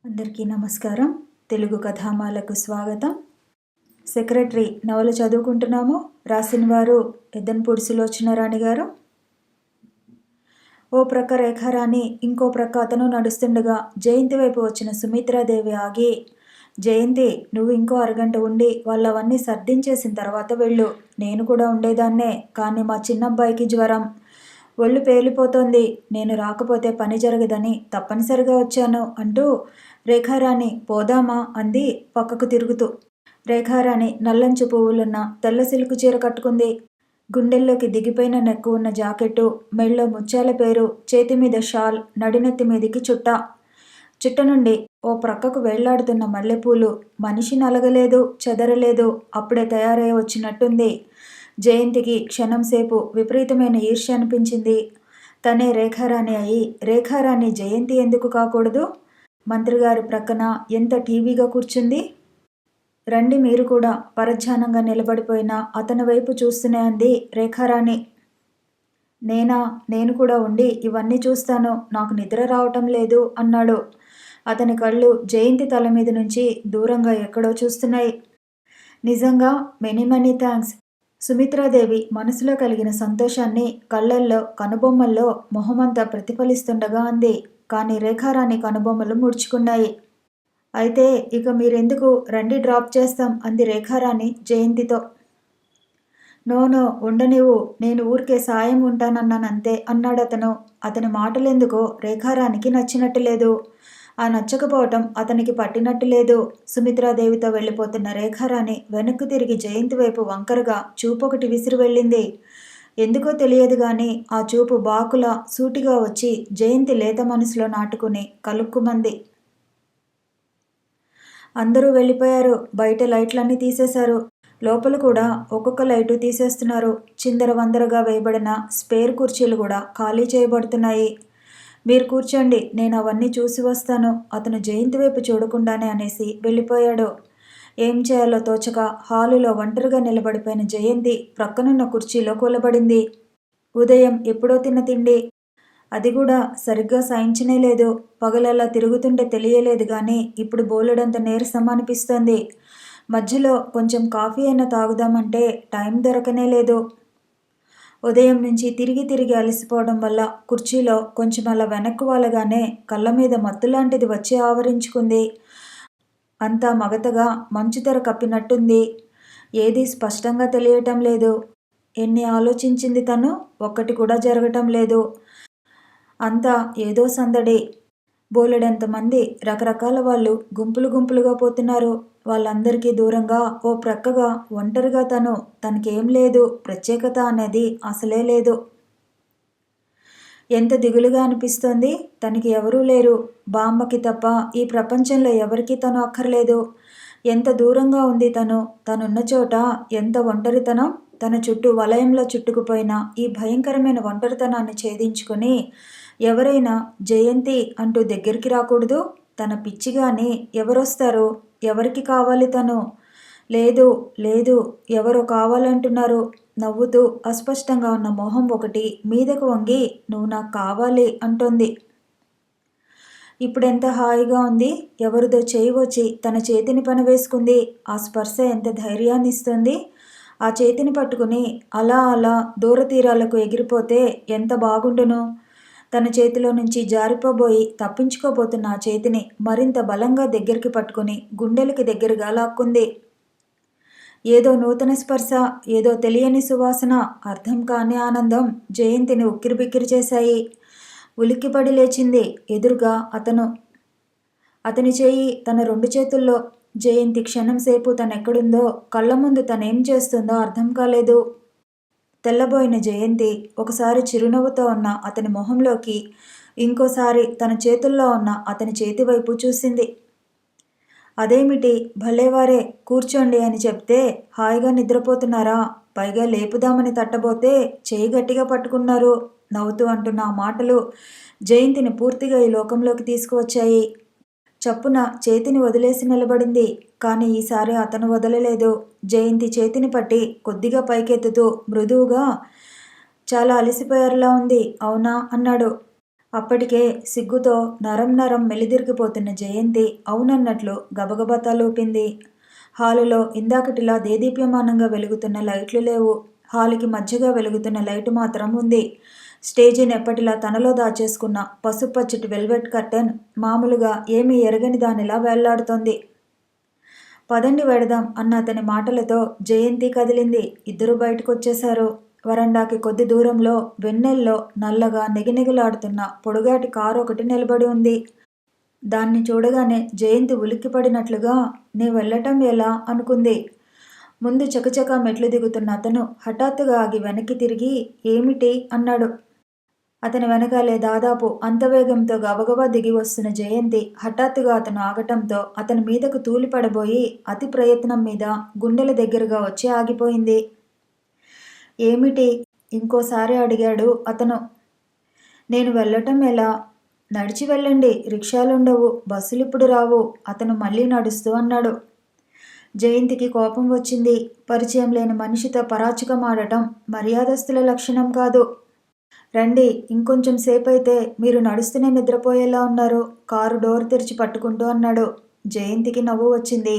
అందరికీ నమస్కారం. తెలుగు కథామాలకు స్వాగతం. సెక్రటరీ నవల చదువుకుంటున్నాము. రాసిన వారు ఎద్దనపూడి సులోచనారాణి గారు. ఓ ప్రక్క రేఖారాణి, ఇంకో ప్రక్క అతను నడుస్తుండగా జయంతి వైపు వచ్చిన సుమిత్రాదేవి ఆగి, జయంతి, నువ్వు ఇంకో అరగంట ఉండి వాళ్ళవన్నీ సర్దించేసిన తర్వాత వెళ్ళు. నేను కూడా ఉండేదాన్నే, కానీ మా చిన్నబ్బాయికి జ్వరం, ఒళ్ళు పేలిపోతోంది. నేను రాకపోతే పని జరగదని తప్పనిసరిగా వచ్చాను అంటూ రేఖారాణి పోదామా అంది పక్కకు తిరుగుతూ. రేఖారాణి నల్లంచు పువ్వులున్న తెల్ల సిల్కు చీర కట్టుకుంది. గుండెల్లోకి దిగిపోయిన నెక్కు ఉన్న జాకెట్టు, మెళ్ళో ముత్యాల పేరు, చేతి మీద షాల్, నడినెత్తి మీదికి చుట్ట నుండి ఓ ప్రక్కకు వేళ్లాడుతున్న మల్లెపూలు. మనిషి నలగలేదు, చెదరలేదు, అప్పుడే తయారై వచ్చినట్టుంది. జయంతికి క్షణంసేపు విపరీతమైన ఈర్ష్య అనిపించింది. తనే రేఖారాణి అయి రేఖారాణి జయంతి ఎందుకు కాకూడదు? మంత్రిగారి ప్రక్కన ఎంత టీవీగా కూర్చుంది. రండి మీరు కూడా, పరధ్యానంగా నిలబడిపోయిన అతని వైపు చూస్తూనే అంది రేఖారాణి. నేను కూడా ఉండి ఇవన్నీ చూస్తాను, నాకు నిద్ర రావటం లేదు అన్నాడు. అతని కళ్ళు జయంతి తల మీద నుంచి దూరంగా ఎక్కడో చూస్తున్నాయి. నిజంగా మెనీ థ్యాంక్స్. సుమిత్రాదేవి మనసులో కలిగిన సంతోషాన్ని కళ్ళల్లో, కనుబొమ్మల్లో మొహమంతా ప్రతిఫలిస్తుండగా అంది. కానీ రేఖారాణి కనుబొమ్మలు ముడుచుకున్నాయి. అయితే ఇక మీరెందుకు, రండి డ్రాప్ చేస్తాం అంది రేఖారాణి జయంతితో. నో ఉండనివ్వు, నేను ఊరికే సాయం ఉంటానన్నానంతే అన్నాడతను. అతని మాటలెందుకో రేఖారాణికి నచ్చినట్టు లేదు. ఆ నచ్చకపోవటం అతనికి పట్టినట్టు లేదు. సుమిత్రాదేవితో వెళ్ళిపోతున్న రేఖారాణి వెనక్కు తిరిగి జయంతి వైపు వంకరగా చూపొకటి విసిరి వెళ్ళింది. ఎందుకో తెలియదు గాని ఆ చూపు బాకులా సూటిగా వచ్చి జయంతి లేత మనసులో నాటుకుని కలుక్కుమంది. అందరూ వెళ్ళిపోయారు. బయట లైట్లన్నీ తీసేశారు. లోపల కూడా ఒక్కొక్క లైటు తీసేస్తున్నారు. చిందర వందరగా వేయబడిన స్పేర్ కుర్చీలు కూడా ఖాళీ చేయబడుతున్నాయి. మీరు కూర్చోండి, నేను అవన్నీ చూసి వస్తాను అతను జయంతి వైపు చూడకుండానే అనేసి వెళ్ళిపోయాడు. ఏం చేయాలో తోచక హాలులో ఒంటరిగా నిలబడిపోయిన జయంతి ప్రక్కనున్న కుర్చీలో కూలబడింది. ఉదయం ఎప్పుడో తిన్న తిండి, అది కూడా సరిగ్గా సాయించనే లేదు. పగలల్లా తిరుగుతుంటే తెలియలేదు కానీ ఇప్పుడు బోలెడంత నీరసం అనిపిస్తోంది. మధ్యలో కొంచెం కాఫీ అయినా తాగుదామంటే టైం దొరకనే లేదు. ఉదయం నుంచి తిరిగి అలసిపోవడం వల్ల కుర్చీలో కొంచెం అలా వెనక్కు వాలగానే కళ్ళ మీద మత్తులాంటిది వచ్చి ఆవరించుకుంది. అంతా మగతగా మంచుతెర కప్పినట్టుంది. ఏదీ స్పష్టంగా తెలియటం లేదు. ఎన్ని ఆలోచించింది తను, ఒక్కటి కూడా జరగటం లేదు. అంతా ఏదో సందడి. బోలెడంతమంది రకరకాల వాళ్ళు గుంపులుగా పోతున్నారు. వాళ్ళందరికీ దూరంగా ఓ ప్రక్కగా ఒంటరిగా తనకేం లేదు, ప్రత్యేకత అనేది అసలే లేదు. ఎంత దిగులుగా అనిపిస్తోంది. తనకి ఎవరూ లేరు. బామ్మకి తప్ప ఈ ప్రపంచంలో ఎవరికీ తను అక్కర్లేదు. ఎంత దూరంగా ఉంది తనున్న చోట ఎంత ఒంటరితనం. తన చుట్టూ వలయంలో చుట్టుకుపోయిన ఈ భయంకరమైన ఒంటరితనాన్ని ఛేదించుకొని ఎవరైనా జయంతి అంటూ దగ్గరికి రాకూడదు. తన పిచ్చిగాని ఎవరొస్తారు? ఎవరికి కావాలి తను? లేదు, ఎవరో కావాలంటున్నారు. నవ్వుతూ అస్పష్టంగా ఉన్న మొహం ఒకటి మీదకు వంగి నువ్వు నాకు కావాలి అంటోంది. ఇప్పుడెంత హాయిగా ఉంది. ఎవరిదో చేయి వచ్చి తన చేతిని పనవేసుకుంది. ఆ స్పర్శ ఎంత ధైర్యాన్ని ఇస్తుంది. ఆ చేతిని పట్టుకుని అలా దూరతీరాలకు ఎగిరిపోతే ఎంత బాగుండును. తన చేతిలో నుంచి జారిపోబోయి తప్పించుకోబోతున్న ఆ చేతిని మరింత బలంగా దగ్గరికి పట్టుకుని గుండెలకి దగ్గరగా లాక్కుంది. ఏదో నూతన స్పర్శ, ఏదో తెలియని సువాసన, అర్థం కాని ఆనందం జయంతిని ఉక్కిరిబిక్కిరి చేశాయి. ఉలిక్కిపడి లేచింది. ఎదురుగా అతని చేయి తన 2 చేతుల్లో. జయంతి క్షణంసేపు తనెక్కడుందో, కళ్ళ ముందు తనేం చేస్తుందో అర్థం కాలేదు. తెల్లబోయిన జయంతి ఒకసారి చిరునవ్వుతో ఉన్న అతని మొహంలోకి, ఇంకోసారి తన చేతుల్లో ఉన్న అతని చేతి వైపు చూసింది. అదేమిటి, భలేవారే, కూర్చోండి అని చెప్తే హాయిగా నిద్రపోతున్నారా? పైగా లేపుదామని తట్టబోతే చేయి గట్టిగా పట్టుకున్నారు. నవ్వుతూ అంటున్న ఆ మాటలు జయంతిని పూర్తిగా ఈ లోకంలోకి తీసుకువచ్చాయి. చప్పున చేతిని వదిలేసి నిలబడింది. కానీ ఈసారి అతను వదలలేదు. జయంతి చేతిని పట్టి కొద్దిగా పైకెత్తుతూ మృదువుగా, చాలా అలసిపోయారులా ఉంది, అవునా అన్నాడు. అప్పటికే సిగ్గుతో నరం నరం మెలిదిరిగిపోతున్న జయంతి అవునన్నట్లు గబగబా తలూపింది. హాలులో ఇందాకటిలా దేదీప్యమానంగా వెలుగుతున్న లైట్లు లేవు. హాలుకి మధ్యగా వెలుగుతున్న లైటు మాత్రం ఉంది. స్టేజీని ఎప్పటిలా తనలో దాచేసుకున్న పసుపచ్చటి వెల్వెట్ కర్టెన్ మామూలుగా ఏమీ ఎరగని దానిలా వేళ్లాడుతోంది. పదండి వెడదాం అన్న అతని మాటలతో జయంతి కదిలింది. ఇద్దరూ బయటకొచ్చేశారు. వరండాకి కొద్ది దూరంలో వెన్నెల్లో నల్లగా నిగనిగలాడుతున్న పొడుగాటి కారు ఒకటి నిలబడి ఉంది. దాన్ని చూడగానే జయంతి ఉలిక్కిపడినట్లుగా నీ వెళ్ళటం ఎలా అనుకుంది. ముందు చకచకా మెట్లు దిగుతున్న అతను హఠాత్తుగా ఆగి వెనక్కి తిరిగి ఏమిటి అన్నాడు. అతని వెనకాలే దాదాపు అంత వేగంతో గబగబా దిగి వస్తున్న జయంతి హఠాత్తుగా అతను ఆగటంతో అతని మీదకు తూలిపడబోయి అతి ప్రయత్నం మీద గుండెల దగ్గరగా వచ్చి ఆగిపోయింది. ఏమిటి? ఇంకోసారి అడిగాడు అతను. నేను వెళ్ళటం ఎలా? నడిచి వెళ్ళండి, రిక్షాలుండవు, బస్సులిప్పుడు రావు అతను మళ్ళీ నడుస్తూ అన్నాడు. జయంతికి కోపం వచ్చింది. పరిచయం లేని మనిషితో పరాచకమాడటం మర్యాదస్తుల లక్షణం కాదు. రండి, ఇంకొంచెం సేపైతే మీరు నడుస్తూనే నిద్రపోయేలా ఉన్నారు, కారు డోర్ తెరిచి పట్టుకుంటూ అన్నాడు. జయంతికి నవ్వు వచ్చింది.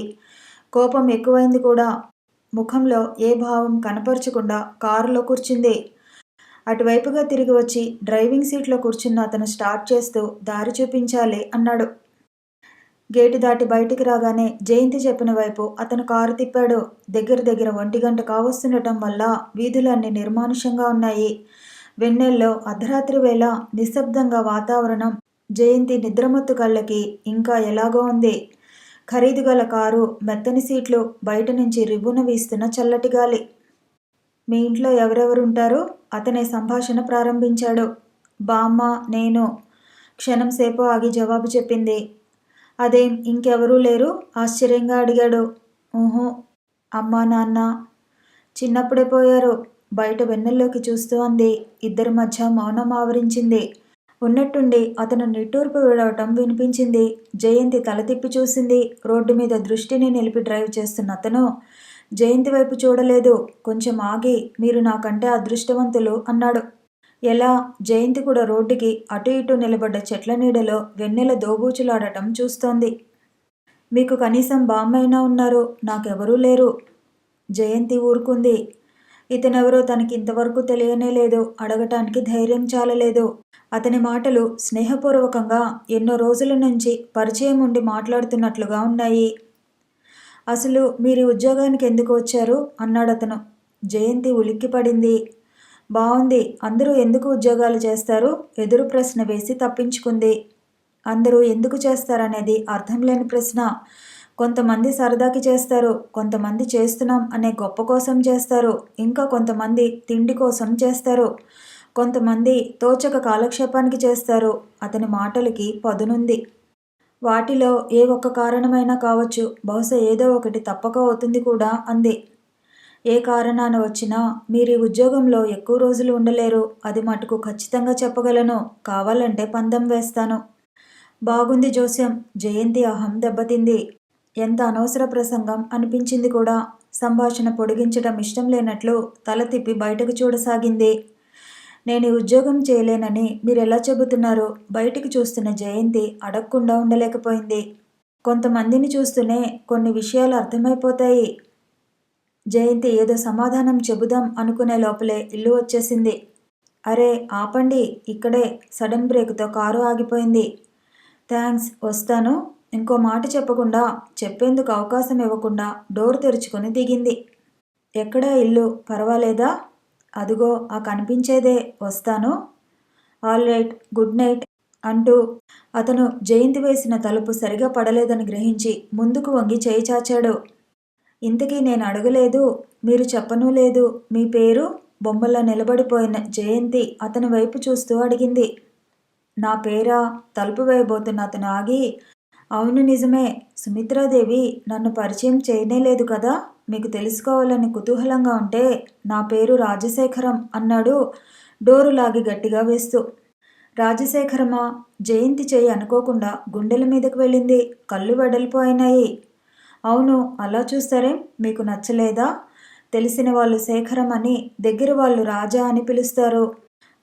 కోపం ఎక్కువైంది కూడా. ముఖంలో ఏ భావం కనపరచకుండా కారులో కూర్చుంది. అటువైపుగా తిరిగి వచ్చి డ్రైవింగ్ సీట్లో కూర్చున్న అతను స్టార్ట్ చేస్తూ దారి చూపించాలి అన్నాడు. గేటు దాటి బయటికి రాగానే జయంతి చెప్పిన వైపు అతను కారు తిప్పాడు. దగ్గర 1 గంట కావస్తుండటం వల్ల వీధులన్నీ నిర్మానుష్యంగా ఉన్నాయి. వెన్నెల్లో అర్ధరాత్రి వేళ నిశ్శబ్దంగా వాతావరణం జయంతి నిద్రమత్తు కళ్ళకి ఇంకా ఎలాగో ఉంది. ఖరీదు గల కారు, మెత్తని సీట్లు, బయట నుంచి రివ్వున వీస్తున్న చల్లటి గాలి. మీ ఇంట్లో ఎవరెవరుంటారు? అతనే సంభాషణ ప్రారంభించాడు. బామ్మ, నేను. క్షణం సేపు ఆగి జవాబు చెప్పింది. అదేం ఇంకెవరూ లేరు? ఆశ్చర్యంగా అడిగాడు. ఊహూ, అమ్మా నాన్న చిన్నప్పుడే పోయారు. బయట వెన్నెల్లోకి చూస్తూ అంది. ఇద్దరి మధ్య మౌనం ఆవరించింది. ఉన్నట్టుండి అతను నిట్టూర్పు విడవటం వినిపించింది. జయంతి తల తిప్పి చూసింది. రోడ్డు మీద దృష్టిని నిలిపి డ్రైవ్ చేస్తున్న అతను జయంతి వైపు చూడలేదు. కొంచెం ఆగి మీరు నాకంటే అదృష్టవంతులు అన్నాడు. ఎలా? జయంతి కూడా రోడ్డుకి అటు ఇటు నిలబడ్డ చెట్ల నీడలో వెన్నెల దోబూచులాడటం చూస్తోంది. మీకు కనీసం బామ్మైనా ఉన్నారు, నాకెవరూ లేరు. జయంతి ఊరుకుంది. ఇతనెవరో తనకి ఇంతవరకు తెలియనే లేదు. అడగటానికి ధైర్యం చాలలేదు. అతని మాటలు స్నేహపూర్వకంగా ఎన్నో రోజుల నుంచి పరిచయం ఉండి మాట్లాడుతున్నట్లుగా ఉన్నాయి. అసలు మీరు ఉద్యోగానికి ఎందుకు వచ్చారు అన్నాడతను. జయంతి ఉలిక్కిపడింది. బావుంది, అందరూ ఎందుకు ఉద్యోగాలు చేస్తారు? ఎదురు ప్రశ్న వేసి తప్పించుకుంది. అందరూ ఎందుకు చేస్తారనేది అర్థం లేని ప్రశ్న. కొంతమంది సరదాకి చేస్తారు, కొంతమంది చేస్తున్నాం అనే గొప్ప కోసం చేస్తారు, ఇంకా కొంతమంది తిండి కోసం చేస్తారు, కొంతమంది తోచక కాలక్షేపానికి చేస్తారు. అతని మాటలకి పదునుంది. వాటిలో ఏ ఒక్క కారణమైనా కావచ్చు, బహుశా ఏదో ఒకటి తప్పక అవుతుంది కూడా అంది. ఏ కారణాన వచ్చినా మీరు ఈ ఉద్యోగంలో ఎక్కువ రోజులు ఉండలేరు, అది మటుకు ఖచ్చితంగా చెప్పగలను. కావాలంటే పందెం వేస్తాను. బాగుంది జోస్యం. జయంతి అహం దెబ్బతింది. ఎంత అనవసర ప్రసంగం అనిపించింది కూడా. సంభాషణ పొడిగించడం ఇష్టం లేనట్లు తల తిప్పి బయటకు చూడసాగింది. నేను ఈ ఉద్యోగం చేయలేనని మీరెలా చెబుతున్నారు? బయటికి చూస్తున్న జయంతి అడగకుండా ఉండలేకపోయింది. కొంతమందిని చూస్తూనే కొన్ని విషయాలు అర్థమైపోతాయి. జయంతి ఏదో సమాధానం చెబుదాం అనుకునే లోపలే ఇల్లు వచ్చేసింది. అరే ఆపండి, ఇక్కడే. సడన్ బ్రేక్తో కారు ఆగిపోయింది. థ్యాంక్స్, వస్తాను. ఇంకో మాట చెప్పకుండా, చెప్పేందుకు అవకాశం ఇవ్వకుండా డోర్ తెరుచుకొని దిగింది. ఎక్కడా ఇల్లు? పర్వాలేదా? అదుగో ఆ కనిపించేదే, వస్తాను. ఆల్ రైట్, గుడ్ నైట్ అంటూ అతను జయంతి వేసిన తలుపు సరిగా పడలేదని గ్రహించి ముందుకు వంగి చేయి చాచాడు. ఇంతకీ నేను అడగలేదు, మీరు చెప్పనూ లేదు. మీ పేరు? బొమ్మలా నిలబడిపోయిన జయంతి అతని వైపు చూస్తూ అడిగింది. నా పేరా? తలుపు వేయబోతున్న అతను ఆగి, అవును నిజమే. సుమిత్రాదేవి నన్ను పరిచయం చేయనేలేదు కదా. మీకు తెలుసుకోవాలని కుతూహలంగా ఉంటే నా పేరు రాజశేఖరం అన్నాడు డోరు లాగి గట్టిగా వేస్తూ. రాజశేఖరమా? జయంతి చేయి అనుకోకుండా గుండెల మీదకు వెళ్ళింది. కళ్ళు వెడల్పోయినాయి. అవును, అలా చూస్తారేం? మీకు నచ్చలేదా? తెలిసిన వాళ్ళు శేఖరం అని, దగ్గర వాళ్ళు రాజా అని పిలుస్తారు.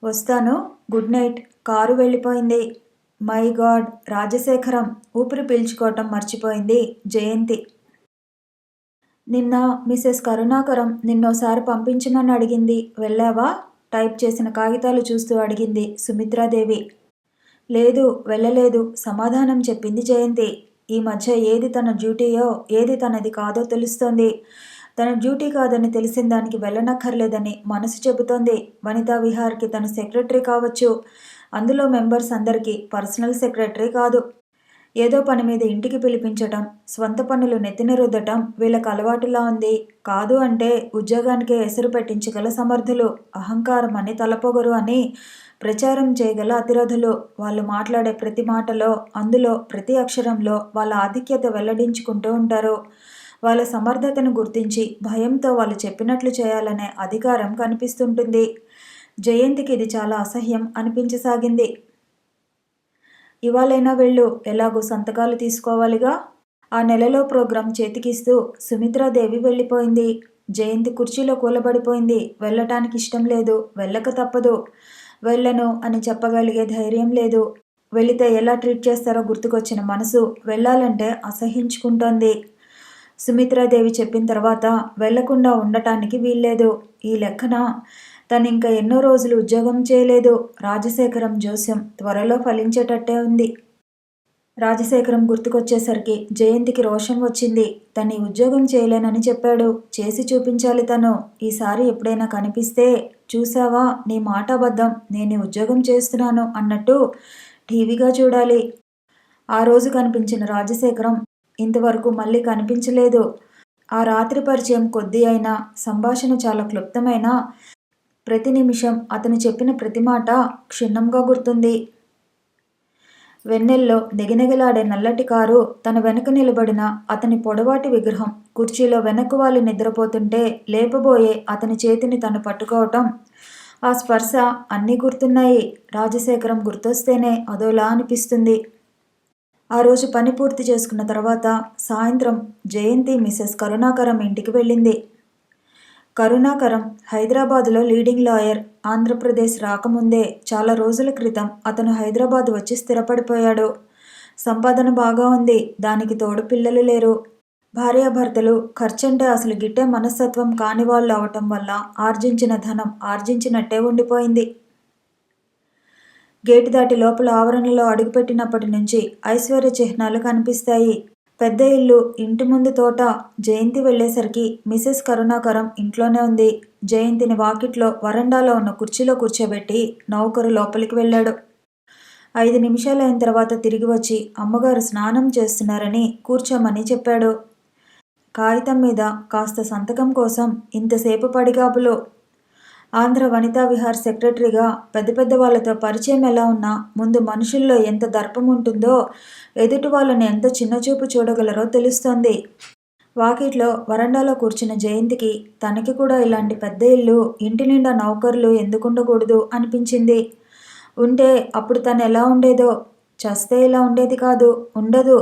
వస్తాను. Good night. కారు వెళ్ళిపోయింది. My god! రాజశేఖరం ఊపిరి పీల్చుకోవటం మర్చిపోయింది జయంతి. నిన్న మిసెస్ కరుణాకరం నిన్నోసారి పంపించమని అడిగింది. వెళ్ళావా? టైప్ చేసిన కాగితాలు చూస్తూ అడిగింది సుమిత్రాదేవి. లేదు, వెళ్ళలేదు సమాధానం చెప్పింది జయంతి. ఈ మధ్య ఏది తన డ్యూటీయో ఏది తనది కాదో తెలుస్తోంది. తన డ్యూటీ కాదని తెలిసిన దానికి వెళ్ళనక్కర్లేదని మనసు చెబుతోంది. వనితా విహార్కి తను సెక్రటరీ కావచ్చు, అందులో మెంబర్స్ అందరికీ పర్సనల్ సెక్రటరీ కాదు. ఏదో పని మీద ఇంటికి పిలిపించటం, స్వంత పనులు నెత్తిన రుద్దటం వీళ్ళకి అలవాటులా ఉంది. కాదు అంటే ఉద్యోగానికే ఎసరు పెట్టించగల సమర్థులు, అహంకారం అని తలపొగరు అని ప్రచారం చేయగల అతిరథులు. వాళ్ళు మాట్లాడే ప్రతి మాటలో, అందులో ప్రతి అక్షరంలో వాళ్ళ ఆధిక్యత వెల్లడించుకుంటూ ఉంటారు. వాళ్ళ సమర్థతను గుర్తించి భయంతో వాళ్ళు చెప్పినట్లు చేయాలనే అధికారం కనిపిస్తుంటుంది. జయంతికి ఇది చాలా అసహ్యం అనిపించసాగింది. ఇవాళైనా వెళ్ళు, ఎలాగో సంతకాలు తీసుకోవాలిగా. ఆ నెలలో ప్రోగ్రాం చేతికిస్తూ సుమిత్రాదేవి వెళ్ళిపోయింది. జయంతి కుర్చీలో కూలబడిపోయింది. వెళ్ళటానికి ఇష్టం లేదు, వెళ్ళక తప్పదు. వెళ్ళను అని చెప్పగలిగే ధైర్యం లేదు. వెళితే ఎలా ట్రీట్ చేస్తారో గుర్తుకొచ్చిన మనసు వెళ్ళాలంటే అసహించుకుంటోంది. సుమిత్రాదేవి చెప్పిన తర్వాత వెళ్లకుండా ఉండటానికి వీల్లేదు. ఈ లెక్కన తనింక ఎన్నో రోజులు ఉద్యోగం చేయలేదు. రాజశేఖరం జోస్యం త్వరలో ఫలించేటట్టే ఉంది. రాజశేఖరం గుర్తుకొచ్చేసరికి జయంతికి రోషం వచ్చింది. తను ఈ ఉద్యోగం చేయలేనని చెప్పాడు, చేసి చూపించాలి తను. ఈసారి ఎప్పుడైనా కనిపిస్తే, చూసావా నీ మాట అబద్ధం, నేను ఈ ఉద్యోగం చేస్తున్నాను అన్నట్టు టీవీగా చూడాలి. ఆ రోజు కనిపించిన రాజశేఖరం ఇంతవరకు మళ్ళీ కనిపించలేదు. ఆ రాత్రి పరిచయం కొద్ది అయినా, సంభాషణ చాలా క్లుప్తమైనా, ప్రతి నిమిషం అతను చెప్పిన ప్రతి మాట క్షుణ్ణంగా గుర్తుంది. వెన్నెల్లో నెగనెగలాడే నల్లటి కారు, తన వెనక నిలబడిన అతని పొడవాటి విగ్రహం కుర్చీలో వెనక్కు వాలి నిద్రపోతుంటే లేపబోయే అతని చేతిని తను పట్టుకోవటం, ఆ స్పర్శ అన్నీ గుర్తున్నాయి. రాజశేఖరం గుర్తొస్తేనే అదోలా అనిపిస్తుంది. ఆ రోజు పని పూర్తి చేసుకున్న తర్వాత సాయంత్రం జయంతి మిసెస్ కరుణాకరం ఇంటికి వెళ్ళింది. కరుణాకరం హైదరాబాదులో లీడింగ్ లాయర్. ఆంధ్రప్రదేశ్ రాకముందే చాలా రోజుల క్రితం అతను హైదరాబాద్ వచ్చి స్థిరపడిపోయాడు. సంపాదన బాగా ఉంది. దానికి తోడు పిల్లలు లేరు. భార్యాభర్తలు ఖర్చంటే అసలు గిట్టే మనస్తత్వం కానివాళ్ళు అవటం వల్ల ఆర్జించిన ధనం ఆర్జించినట్టే ఉండిపోయింది. గేటు దాటి లోపల ఆవరణలో అడుగుపెట్టినప్పటి నుంచి ఐశ్వర్య చిహ్నాలు కనిపిస్తాయి. పెద్ద ఇల్లు, ఇంటి ముందు తోట. జయంతి వెళ్ళేసరికి మిసెస్ కరుణాకరం ఇంట్లోనే ఉంది. జయంతిని వాకిట్లో వరండాలో ఉన్న కుర్చీలో కూర్చోబెట్టి నౌకరు లోపలికి వెళ్ళాడు. 5 నిమిషాలైన తర్వాత తిరిగి వచ్చి అమ్మగారు స్నానం చేస్తున్నారని కూర్చోమని చెప్పాడు. కాగితం మీద కాస్త సంతకం కోసం ఇంతసేపు పడిగాపులు. ఆంధ్ర వనితా విహార్ సెక్రటరీగా పెద్ద పెద్ద వాళ్ళతో పరిచయం ఎలా ఉన్నా ముందు మనుషుల్లో ఎంత దర్పం ఉంటుందో, ఎదుటి వాళ్ళని ఎంత చిన్నచూపు చూడగలరో తెలుస్తోంది. వాకిట్లో వరండాలో కూర్చున్న జయంతికి తనకి కూడా ఇలాంటి పెద్ద ఇల్లు, ఇంటి నిండా నౌకర్లు ఎందుకుండకూడదు అనిపించింది. ఉంటే అప్పుడు తను ఎలా ఉండేదో. చస్తే ఇలా ఉండేది కాదు, ఉండదు.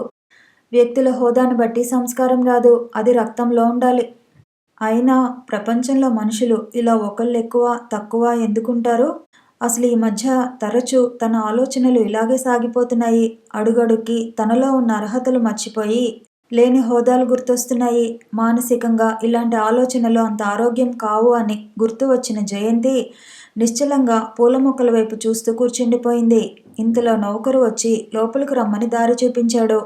వ్యక్తుల హోదాను బట్టి సంస్కారం రాదు, అది రక్తంలో ఉండాలి. అయినా ప్రపంచంలో మనుషులు ఇలా ఒకళ్ళు ఎక్కువ తక్కువ ఎందుకుంటారు? అసలు ఈ మధ్య తరచూ తన ఆలోచనలు ఇలాగే సాగిపోతున్నాయి. అడుగడుక్కి తనలో ఉన్న అర్హతలు మర్చిపోయి లేని హోదాలు గుర్తొస్తున్నాయి. మానసికంగా ఇలాంటి ఆలోచనలు అంత ఆరోగ్యం కావు అని గుర్తు వచ్చిన జయంతి నిశ్చలంగా పూల మొక్కల వైపు చూస్తూ కూర్చుండిపోయింది. ఇంతలో నౌకరు వచ్చి లోపలికి రమ్మని దారి చూపించాడు.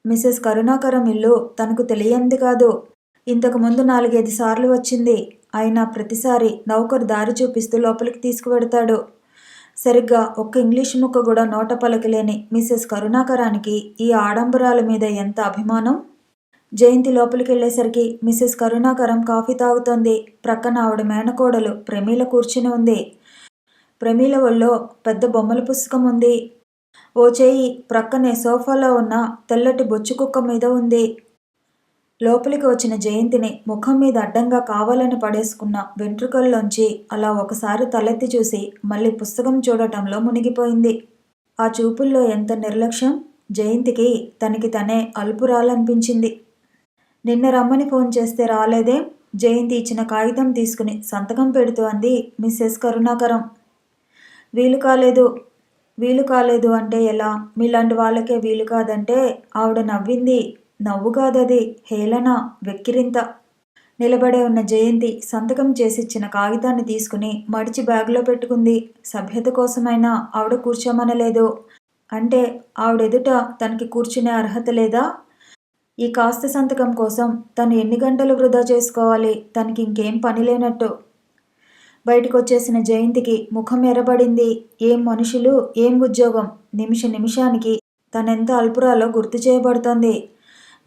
మిసెస్ కరుణాకరం ఇల్లు తనకు తెలియంది కాదు. ఇంతకు ముందు 4-5 సార్లు వచ్చింది. అయినా ప్రతిసారి నౌకరు దారి చూపిస్తూ లోపలికి తీసుకువెడతాడు. సరిగ్గా ఒక్క ఇంగ్లీష్ ముక్క కూడా నోట పలకలేని మిసెస్ కరుణాకరానికి ఈ ఆడంబరాల మీద ఎంత అభిమానం. జయంతి లోపలికి వెళ్ళేసరికి మిసెస్ కరుణాకరం కాఫీ తాగుతోంది. ప్రక్కన ఆవిడ మేనకోడలు ప్రమీల కూర్చుని ఉంది. ప్రమీల ఒళ్ళో పెద్ద బొమ్మల పుస్తకం ఉంది. ఓ చేయి ప్రక్కనే సోఫాలో ఉన్న తెల్లటి బొచ్చు కుక్క మీద ఉంది. లోపలికి వచ్చిన జయంతిని ముఖం మీద అడ్డంగా కావాలని పడేసుకున్న వెంట్రుకల్లోంచి అలా ఒకసారి తలెత్తి చూసి మళ్ళీ పుస్తకం చూడటంలో మునిగిపోయింది. ఆ చూపుల్లో ఎంత నిర్లక్ష్యం. జయంతికి తనకి తనే అల్పురాలనిపించింది. నిన్న రమ్మని ఫోన్ చేస్తే రాలేదేం? జయంతి ఇచ్చిన కాగితం తీసుకుని సంతకం పెడుతూ అంది మిస్సెస్ కరుణాకరం. వీలు కాలేదు. వీలు కాలేదు అంటే ఎలా? మీలాంటి వాళ్ళకే వీలు కాదంటే ఆవిడ నవ్వింది. నవ్వు కాదది, హేళన, వెక్కిరింత. నిలబడే ఉన్న జయంతి సంతకం చేసిచ్చిన కాగితాన్ని తీసుకుని మడిచి బ్యాగులో పెట్టుకుంది. సభ్యత కోసమైనా ఆవిడ కూర్చోమనలేదు. అంటే ఆవిడెదుట తనకి కూర్చునే అర్హత లేదా? ఈ కాస్త సంతకం కోసం తను ఎన్ని గంటలు వృధా చేసుకోవాలి? తనకి ఇంకేం పని లేనట్టు. బయటకొచ్చేసిన జయంతికి ముఖం ఎర్రబడింది. ఏం మనుషులు, ఏం ఉద్యోగం! నిమిష నిమిషానికి తనెంత అల్పురాలో గుర్తు చేయబడుతోంది.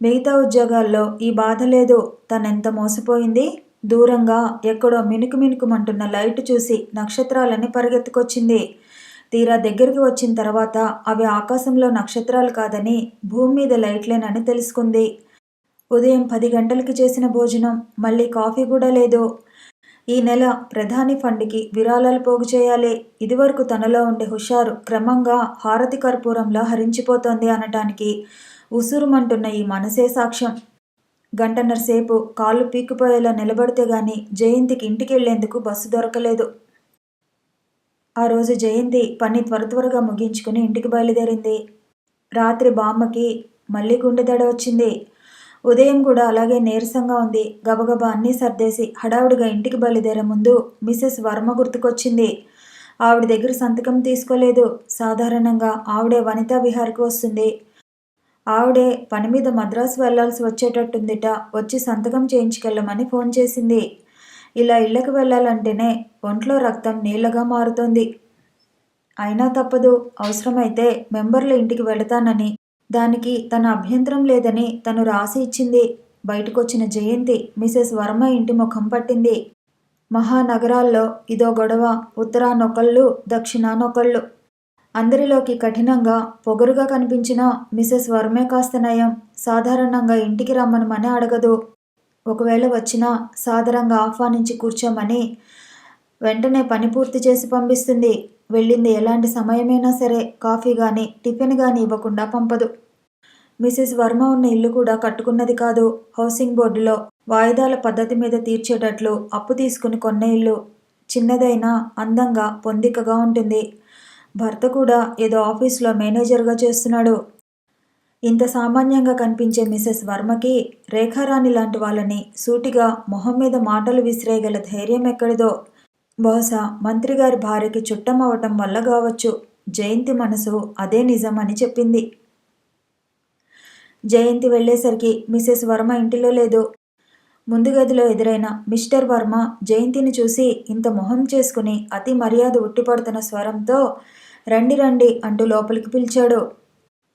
మిగతా ఉద్యోగాల్లో ఈ బాధ లేదు. తనెంత మోసపోయింది. దూరంగా ఎక్కడో మినుకు మినుకుమంటున్న లైటు చూసి నక్షత్రాలని పరిగెత్తుకొచ్చింది. తీరా దగ్గరికి వచ్చిన తర్వాత అవి ఆకాశంలో నక్షత్రాలు కాదని, భూమి మీద లైట్లేనని తెలుసుకుంది. ఉదయం 10 గంటలకి చేసిన భోజనం, మళ్ళీ కాఫీ కూడా లేదు. ఈ నెల ప్రధాని ఫండ్కి విరాళాలు పోగు చేయాలి. ఇదివరకు తనలో ఉండే హుషారు క్రమంగా హారతి కర్పూరంలా హరించిపోతోంది అనటానికి ఉసురుమంటున్న ఈ మనసే సాక్ష్యం. గంటన్నర సేపు కాళ్ళు పీక్కుపోయేలా నిలబడితే గాని జయంతికి ఇంటికెళ్లేందుకు బస్సు దొరకలేదు. ఆ రోజు జయంతి పని త్వరగా ముగించుకుని ఇంటికి బయలుదేరింది. రాత్రి బామ్మకి మళ్ళీ గుండె దడ వచ్చింది. ఉదయం కూడా అలాగే నీరసంగా ఉంది. గబగబా అన్నీ సర్దేసి హడావుడిగా ఇంటికి బయలుదేరే ముందు మిసెస్ వర్మ గుర్తుకొచ్చింది. ఆవిడ దగ్గర సంతకం తీసుకోలేదు. సాధారణంగా ఆవిడే వనితా విహార్కి వస్తుంది. ఆవిడే పని మీద మద్రాసు వెళ్లాల్సి వచ్చేటట్టుందిట. వచ్చి సంతకం చేయించుకెళ్ళమని ఫోన్ చేసింది. ఇలా ఇళ్లకు వెళ్ళాలంటేనే ఒంట్లో రక్తం నీళ్లగా మారుతోంది. అయినా తప్పదు. అవసరమైతే మెంబర్ల ఇంటికి వెళతానని, దానికి తన అభ్యంతరం లేదని తను రాసి ఇచ్చింది. బయటకొచ్చిన జయంతి మిసెస్ వర్మ ఇంటి ముఖం పట్టింది. మహానగరాల్లో ఇదో గొడవ. ఉత్తరానొకళ్ళు, దక్షిణానొకళ్ళు. అందరిలోకి కఠినంగా, పొగరుగా కనిపించిన మిసెస్ వర్మే కాస్త నయం. సాధారణంగా ఇంటికి రమ్మనమని అడగదు. ఒకవేళ వచ్చినా సాదరంగా ఆహ్వానించి కూర్చోమని, వెంటనే పని పూర్తి చేసి పంపిస్తుంది. వెళ్ళింది ఎలాంటి సమయమైనా సరే కాఫీ గాని, టిఫిన్ గాని ఇవ్వకుండా పంపదు. మిసెస్ వర్మ ఉన్న ఇల్లు కూడా కట్టుకున్నది కాదు. హౌసింగ్ బోర్డులో వాయిదాల పద్ధతి మీద తీర్చేటట్లు అప్పు తీసుకుని కొన్న ఇల్లు. చిన్నదైనా అందంగా, పొందికగా ఉంటుంది. భర్త కూడా ఏదో ఆఫీసులో మేనేజర్గా చేస్తున్నాడు. ఇంత సామాన్యంగా కనిపించే మిసెస్ వర్మకి రేఖారాణి లాంటి వాళ్ళని సూటిగా మొహం మీద మాటలు విసిరేయగల ధైర్యం ఎక్కడిదో. బహుశా మంత్రిగారి భార్యకి చుట్టం అవటం వల్ల కావచ్చు. జయంతి మనసు అదే నిజం అని చెప్పింది. జయంతి వెళ్లేసరికి మిసెస్ వర్మ ఇంటిలో లేదు. ముందు గదిలో ఎదురైన మిస్టర్ వర్మ జయంతిని చూసి ఇంత మొహం చేసుకుని అతి మర్యాద ఉట్టిపడుతున్న స్వరంతో రండి రండి అంటూ లోపలికి పిలిచాడు.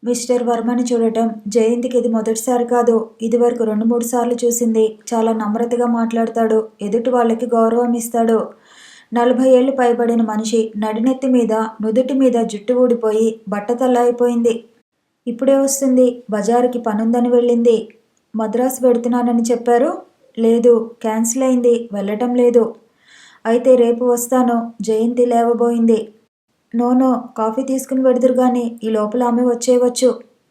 మిస్టర్ వర్మని చూడటం జయంతికి ఇది మొదటిసారి కాదు. ఇదివరకు 2-3 సార్లు చూసింది. చాలా నమ్రతగా మాట్లాడతాడు. ఎదుటి వాళ్ళకి గౌరవం ఇస్తాడు. 40 ఏళ్లు పైబడిన మనిషి. నడినెత్తి మీద, నుదుటి మీద జుట్టు ఊడిపోయి బట్టతల అయిపోయింది. ఇప్పుడే వస్తుంది. బజారుకి పనుందని వెళ్ళింది. మద్రాసు వెడుతున్నానని చెప్పారు. లేదు, క్యాన్సిల్ అయింది. వెళ్ళటం లేదు. అయితే రేపు వస్తాను. జయంతి లేవబోయింది. నోనో, కాఫీ తీసుకుని వెడుదురు గాని ఈ లోపల ఆమె వచ్చేయవచ్చు.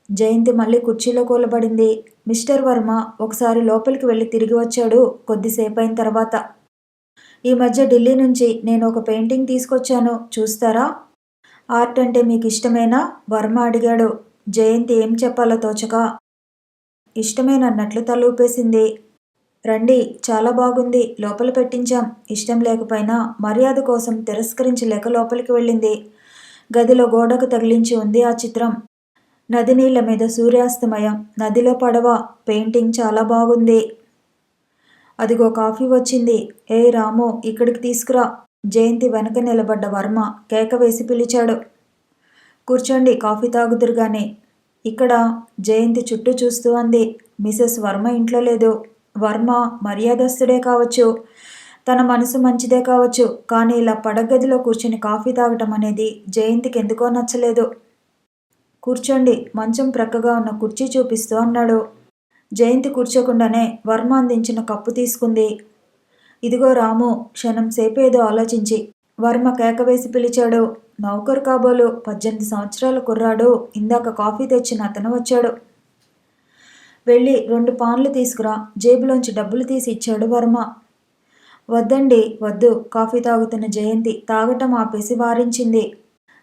జయంతి మళ్ళీ కుర్చీలో కూలబడింది. మిస్టర్ వర్మ ఒకసారి లోపలికి వెళ్ళి తిరిగి వచ్చాడు కొద్దిసేపైన తర్వాత. ఈ మధ్య ఢిల్లీ నుంచి నేను ఒక పెయింటింగ్ తీసుకొచ్చాను, చూస్తారా? ఆర్ట్ అంటే మీకు ఇష్టమేనా? వర్మ అడిగాడు. జయంతి ఏం చెప్పాలో తోచక ఇష్టమేనన్నట్లు తల ఊపేసింది. రండి, చాలా బాగుంది. లోపల పెట్టించాం. ఇష్టం లేకపోయినా మర్యాద కోసం తిరస్కరించలేక లోపలికి వెళ్ళింది. గదిలో గోడకు తగిలించి ఉంది ఆ చిత్రం. నది నీళ్ల మీద సూర్యాస్తమయం, నదిలో పడవ. పెయింటింగ్ చాలా బాగుంది. అదిగో కాఫీ వచ్చింది. ఏ రాము, ఇక్కడికి తీసుకురా. జయంతి వెనక నిలబడ్డ వర్మ కేక వేసి పిలిచాడు. కూర్చోండి, కాఫీ తాగుదురుగానే. ఇక్కడ జయంతి చుట్టూ చూస్తూ అంది. మిసెస్ వర్మ ఇంట్లో లేదు. వర్మ మర్యాదస్తుడే కావచ్చు, తన మనసు మంచిదే కావచ్చు. కానీ ఇలా పడగదిలో కూర్చుని కాఫీ తాగటం అనేది జయంతికి ఎందుకో నచ్చలేదు. కూర్చోండి, మంచం ప్రక్కగా ఉన్న కుర్చీ చూపిస్తూ అన్నాడు. జయంతి కూర్చోకుండానే వర్మ అందించిన కప్పు తీసుకుంది. ఇదిగో రాము. క్షణం సేపు ఏదో ఆలోచించి వర్మ కేక వేసి పిలిచాడు. నౌకరు కాబోలు 18 సంవత్సరాల కుర్రాడు. ఇందాక కాఫీ తెచ్చిన అతను వచ్చాడు. వెళ్ళి 2 పాన్లు తీసుకురా. జేబులోంచి డబ్బులు తీసి ఇచ్చాడు వర్మ. వద్దండి వద్దు, కాఫీ తాగుతున్న జయంతి తాగటం ఆపేసి వారించింది.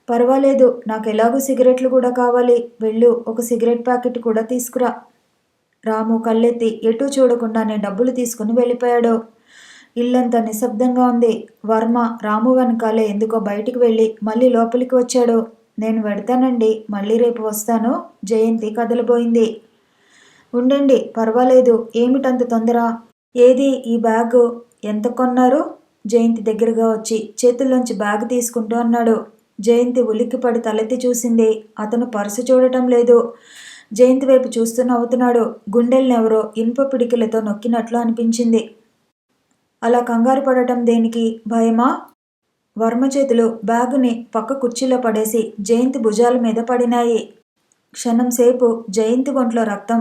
పర్వాలేదు, నాకెలాగూ సిగరెట్లు కూడా కావాలి, వెళ్ళు ఒక సిగరెట్ ప్యాకెట్ కూడా తీసుకురా. రాము కళ్ళెత్తి ఎటూ చూడకుండానే డబ్బులు తీసుకుని వెళ్ళిపోయాడు. ఇల్లంతా నిశ్శబ్దంగా ఉంది. వర్మ రాము వెనకాలే ఎందుకో బయటికి వెళ్ళి మళ్ళీ లోపలికి వచ్చాడు. నేను వెడతానండి, మళ్ళీ రేపు వస్తాను. జయంతి కదలబోయింది. ఉండండి, పర్వాలేదు, ఏమిటంత తొందర? ఏది ఈ బ్యాగు? ఎంత కొన్నారు? జయంతి దగ్గరగా వచ్చి చేతుల్లోంచి బ్యాగ్ తీసుకుంటూ అన్నాడు. జయంతి ఉలిక్కిపడి తలెత్తి చూసింది. అతను పర్సు చూడటం లేదు. జయంతి వైపు చూస్తూ నవ్వుతున్నాడు. గుండెల్నెవరో ఇనుప పిడికిలతో నొక్కినట్లు అనిపించింది. అలా కంగారు పడటం దేనికి? భయమా? వర్మ చేతులు బ్యాగుని పక్క కుర్చీలో పడేసి జయంతి భుజాల మీద పడినాయి. క్షణం సేపు జయంతి ఒంట్లో రక్తం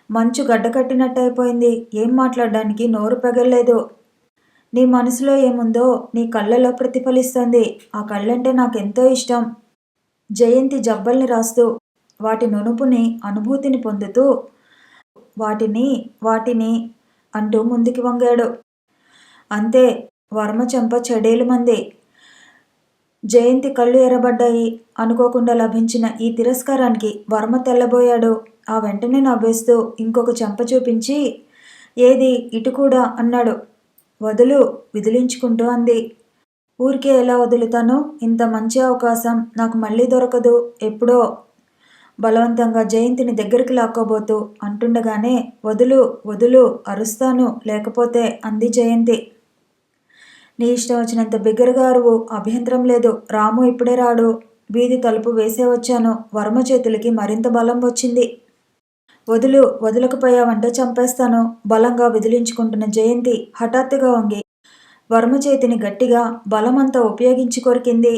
మంచు గడ్డకట్టినట్టయిపోయింది. ఏం మాట్లాడడానికి నోరు పెగల్లేదు. నీ మనసులో ఏముందో నీ కళ్ళలో ప్రతిఫలిస్తుంది. ఆ కళ్ళంటే నాకెంతో ఇష్టం. జయంతి జబ్బల్ని రాస్తూ వాటి నునుపుని అనుభూతిని పొందుతూ వాటిని అంటూ ముందుకి వంగాడు. అంతే, వర్మ చెంప చెడేలుమంది. జయంతి కళ్ళు ఎర్రబడ్డాయి. అనుకోకుండా లభించిన ఈ తిరస్కారానికి వర్మ తెల్లబోయాడు. ఆ వెంటనే నవ్వేస్తూ ఇంకొక చెంప చూపించి, ఏది ఇటు కూడా అన్నాడు. వదులు, విదిలించుకుంటూ అంది. ఊరికే ఎలా వదులుతాను? ఇంత మంచి అవకాశం నాకు మళ్ళీ దొరకదు. ఎప్పుడో. బలవంతంగా జయంతిని దగ్గరికి లాక్కోబోతూ అంటుండగానే వదులు వదులు, అరుస్తాను లేకపోతే అంది జయంతి. నీ ఇష్టం వచ్చినంత బిగ్గరగా అరువు, అభ్యంతరం లేదు. రాము ఇప్పుడే రాడు. వీధి తలుపు వేసే వచ్చాను. వర్మ చేతులకి మరింత బలం వచ్చింది. వదులు, వదలకపోయావంటే చంపేస్తాను. బలంగా విదిలించుకుంటున్న జయంతి హఠాత్తుగా వంగి వర్మ చేతిని గట్టిగా బలమంతా ఉపయోగించి కొరికింది.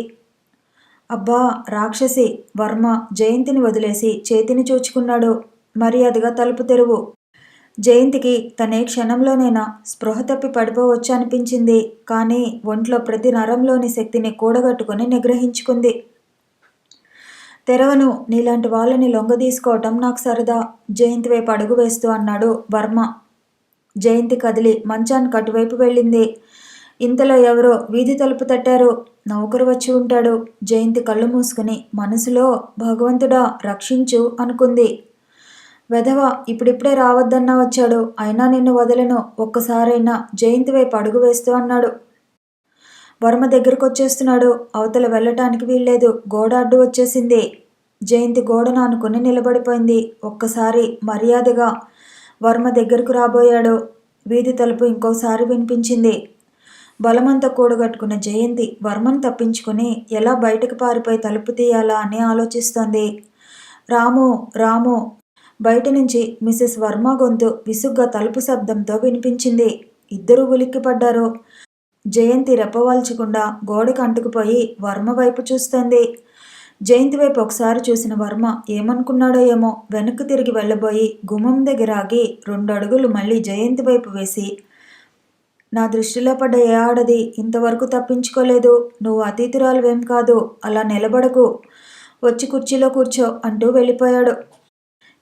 అబ్బా రాక్షసి! వర్మ జయంతిని వదిలేసి చేతిని చూచుకున్నాడు. మర్యాదగా తలుపు తెరువు. జయంతికి తనే క్షణంలోనైనా స్పృహ తప్పి పడిపోవచ్చు అనిపించింది. కానీ ఒంట్లో ప్రతి నరంలోని శక్తిని కూడగట్టుకుని నిగ్రహించుకుంది. తెరవను, నీలాంటి వాళ్ళని లొంగదీసుకోవటం నాకు సరదా. జయంతి వైపు అడుగు వేస్తూ అన్నాడు వర్మ. జయంతి కదిలి మంచానికి అటువైపు వెళ్ళింది. ఇంతలో ఎవరో వీధి తలుపు తట్టారు. నౌకరు వచ్చి ఉంటాడు. జయంతి కళ్ళు మూసుకుని మనసులో భగవంతుడా రక్షించు అనుకుంది. వెధవ, ఇప్పుడిప్పుడే రావద్దన్నా వచ్చాడు. అయినా నిన్ను వదలను. ఒక్కసారైనా జయంతి వైపు అడుగు వేస్తూ అన్నాడు. వర్మ దగ్గరకు వచ్చేస్తున్నాడు. అవతల వెళ్ళటానికి వీల్లేదు. గోడ అడ్డు వచ్చేసింది. జయంతి గోడను ఆనుకుని నిలబడిపోయింది. ఒక్కసారి మర్యాదగా వర్మ దగ్గరకు రాబోయాడు. వీధి తలుపు ఇంకోసారి వినిపించింది. బలమంతా కూడగట్టుకున్న జయంతి వర్మను తప్పించుకుని ఎలా బయటకు పారిపోయి తలుపు తీయాలా అని ఆలోచిస్తోంది. రాము, రాము! బయట నుంచి మిసెస్ వర్మ గొంతు విసుగ్గా తలుపు శబ్దంతో వినిపించింది. ఇద్దరూ ఉలిక్కిపడ్డారు. జయంతి రెప్పవాల్చకుండా గోడకు అంటుకుపోయి వర్మ వైపు చూస్తోంది. జయంతి వైపు ఒకసారి చూసిన వర్మ ఏమనుకున్నాడో ఏమో వెనక్కు తిరిగి వెళ్ళబోయి గుమ్మం దగ్గర ఆగి 2 అడుగులు మళ్ళీ జయంతి వైపు వేసి, నా దృష్టిలో పడ్డ ఏ ఆడది ఇంతవరకు తప్పించుకోలేదు. నువ్వు అతీతురాలువేం కాదు. అలా నిలబడకు. వచ్చి కుర్చీలో కూర్చో అంటూ వెళ్ళిపోయాడు.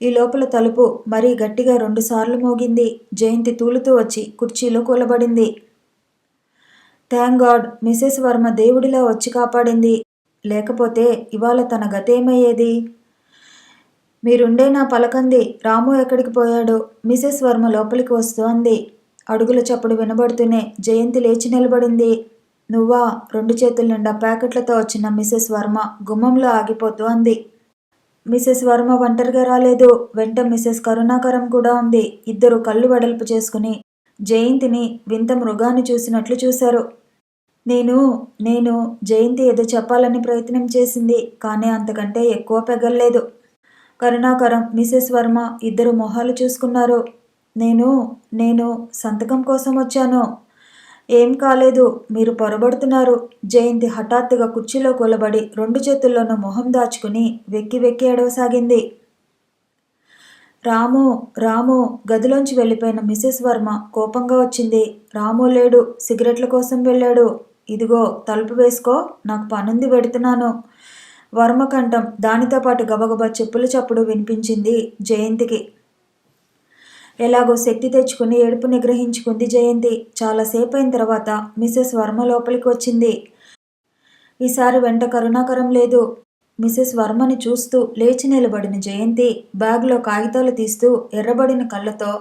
ఈ లోపల తలుపు మరీ గట్టిగా 2 సార్లు మోగింది. జయంతి తూలుతూ వచ్చి కుర్చీలో కూలబడింది. థ్యాంక్ గాడ్, మిసెస్ వర్మ దేవుడిలా వచ్చి కాపాడింది. లేకపోతే ఇవాళ తన గతేమయ్యేది? మీరుండేనా పలకంది. రాము ఎక్కడికి పోయాడు? మిసెస్ వర్మ లోపలికి వస్తూ అంది. అడుగుల చప్పుడు వినబడుతూనే జయంతి లేచి నిలబడింది. నువ్వా? 2 చేతుల నిండా ప్యాకెట్లతో వచ్చిన మిసెస్ వర్మ గుమ్మంలో ఆగిపోతూ అంది. మిసెస్ వర్మ ఒంటరిగా రాలేదు. వెంట మిసెస్ కరుణాకరం కూడా ఉంది. ఇద్దరు కళ్ళు వెడల్పు చేసుకుని జయంతిని వింత మృగాన్ని చూసినట్లు చూశారు. నేను జయంతి ఏదో చెప్పాలని ప్రయత్నం చేసింది. కానీ అంతకంటే ఎక్కువ పెగల్లేదు. కరుణాకరం, మిసెస్ వర్మ ఇద్దరు మొహాలు చూసుకున్నారు. నేను సంతకం కోసం వచ్చాను. ఏం కాలేదు, మీరు పొరబడుతున్నారు. జయంతి హఠాత్తుగా కుర్చీలో కూలబడి 2 చేతుల్లోనూ మొహం దాచుకుని వెక్కి వెక్కి ఏడవసాగింది. రాము, రాము! గదిలోంచి వెళ్ళిపోయిన మిసెస్ వర్మ కోపంగా వచ్చింది. రాము లేడు, సిగరెట్ల కోసం వెళ్ళాడు. ఇదిగో తలుపు వేసుకో, నాకు పనుంది, పెడుతున్నాను. వర్మ కంఠం దానితో పాటు గబగబా చెప్పుల చప్పుడు వినిపించింది జయంతికి. ఎలాగో శక్తి తెచ్చుకుని ఏడుపు నిగ్రహించుకుంది జయంతి. చాలాసేపు అయిన తర్వాత మిసెస్ వర్మ లోపలికి వచ్చింది. ఈసారి వెంట కరుణాకరం లేదు. మిసెస్ వర్మని చూస్తూ లేచి నిలబడిన జయంతి బ్యాగ్లో కాగితాలు తీస్తూ ఎర్రబడిన కళ్ళతో,